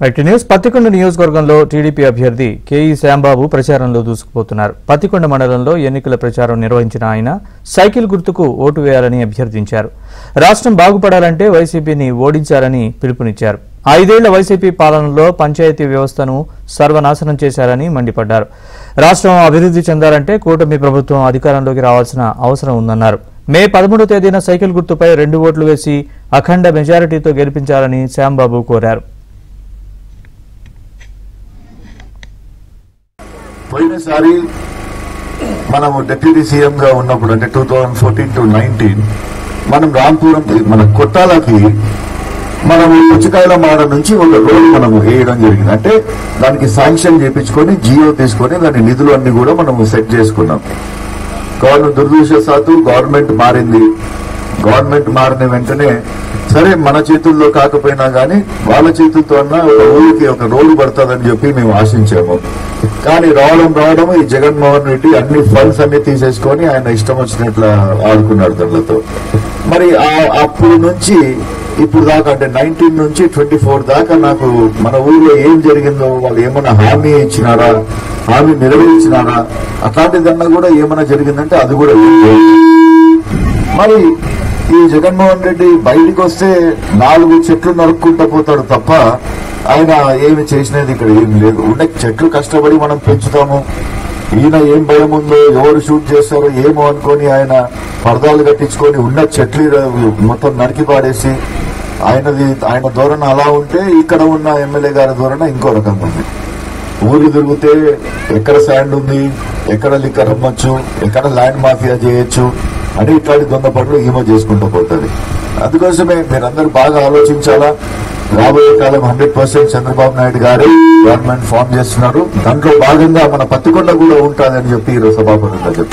News Pattikonda నియోజకవర్గంలో TDP అభ్యర్థి K E Shyam Babu ప్రచారంలో దూసుకుపోతున్నారు. పత్తికొండ మండలంలో ఎన్నికల ప్రచారం నిర్వహించిన ఆయన సైకిల్ గుర్తుకు ఓటు వేయాలని అభ్యర్థించారు. రాష్ట్రం బాగుపడాలంటే వైసీపీని ఓడించాలని పిలుపునిచ్చారు. 5 ఏళ్ల వైసీపీ పాలనలో పంచాయతీ వ్యవస్థను సర్వనాశనం చేశారని మండిపడ్డారు. రాష్ట్రం అభివృద్ధి చెందాలంటే కూటమి ప్రభుత్వం అధికారంలోకి రావాల్సిన అవసరం ఉందన్నారు. మే 13వ తేదీన సైకిల్ గుర్తుపై 2 ఓట్లు వేసి అఖండ మెజారిటీతో గెలిపించాలని శ్యాంబాబు కోరారు. పోయినసారి మనము డిప్యూటీ సీఎం గా ఉన్నప్పుడు అంటే 2014 to 19 మనం రాంపురం మన కొట్టాలకి మనము పుచ్చకాయల మాడ నుంచి ఒక రోడ్ మనము వేయడం జరిగింది. అంటే దానికి శాంక్షన్ చేయించుకొని జియో తీసుకొని దాని నిధులు అన్ని కూడా మనము సెట్ చేసుకున్నాం. దురదృష్టవశాత్తు గవర్నమెంట్ మారింది. గవర్నమెంట్ మారిన వెంటనే సరే మన చేతుల్లో కాకపోయినా గానీ వాళ్ళ చేతులతో అన్నా ఒక ఊరికి ఒక రోడ్డు పడుతుందని చెప్పి మేము ఆశించాము. కానీ రావడం ఈ జగన్మోహన్ రెడ్డి అన్ని ఫండ్స్ అన్ని తీసేసుకొని ఆయన ఇష్టం వచ్చినట్లు ఆడుకున్నాడు దానితో. మరి అప్పుడు నుంచి ఇప్పుడు దాకా అంటే 19 నుంచి 24 దాకా నాకు మన ఊర్లో ఏం జరిగిందో వాళ్ళు ఏమన్నా హామీ ఇచ్చినారా, హామీ నెరవేర్చినారా, అట్లాంటిదన్నా కూడా ఏమన్నా జరిగిందంటే అది కూడా మరి ఈ జగన్మోహన్ రెడ్డి బయటికి వస్తే 4 చెట్లు నరుక్కుంటూ పోతాడు తప్ప ఆయన ఏమి చేసినది ఇక్కడ ఏం లేదు. ఉన్న చెట్లు కష్టపడి మనం పెంచుతాము. ఈయన ఏం భయం ఉందో, ఎవరు షూట్ చేస్తారో ఏమో అనుకొని ఆయన పరదాలు కట్టించుకొని ఉన్న చెట్లు మొత్తం నరికి పాడేసి ఆయన ధోరణ అలా ఉంటే ఇక్కడ ఉన్న ఎమ్మెల్యే గారి ధోరణ ఇంకో రకంగా ఉంది. ఊరు తిరిగితే ఎక్కడ శాండ్ ఉంది, ఎక్కడ లిక్కర్ అమ్మొచ్చు, ఎక్కడ ల్యాండ్ మాఫియా చేయొచ్చు అని ఇట్లాంటి దొంగ పనులు ఈమె చేసుకుంటూ పోతుంది. అందుకోసమే మీరందరూ బాగా ఆలోచించాలా. రాబోయే కాలం 100% చంద్రబాబు నాయుడు గారే గవర్నమెంట్ ఫామ్ చేస్తున్నారు. దాంట్లో భాగంగా మన పత్తికొండ కూడా ఉంటుందని చెప్పి ఈరోజు సభాపతిగా చెప్తారు.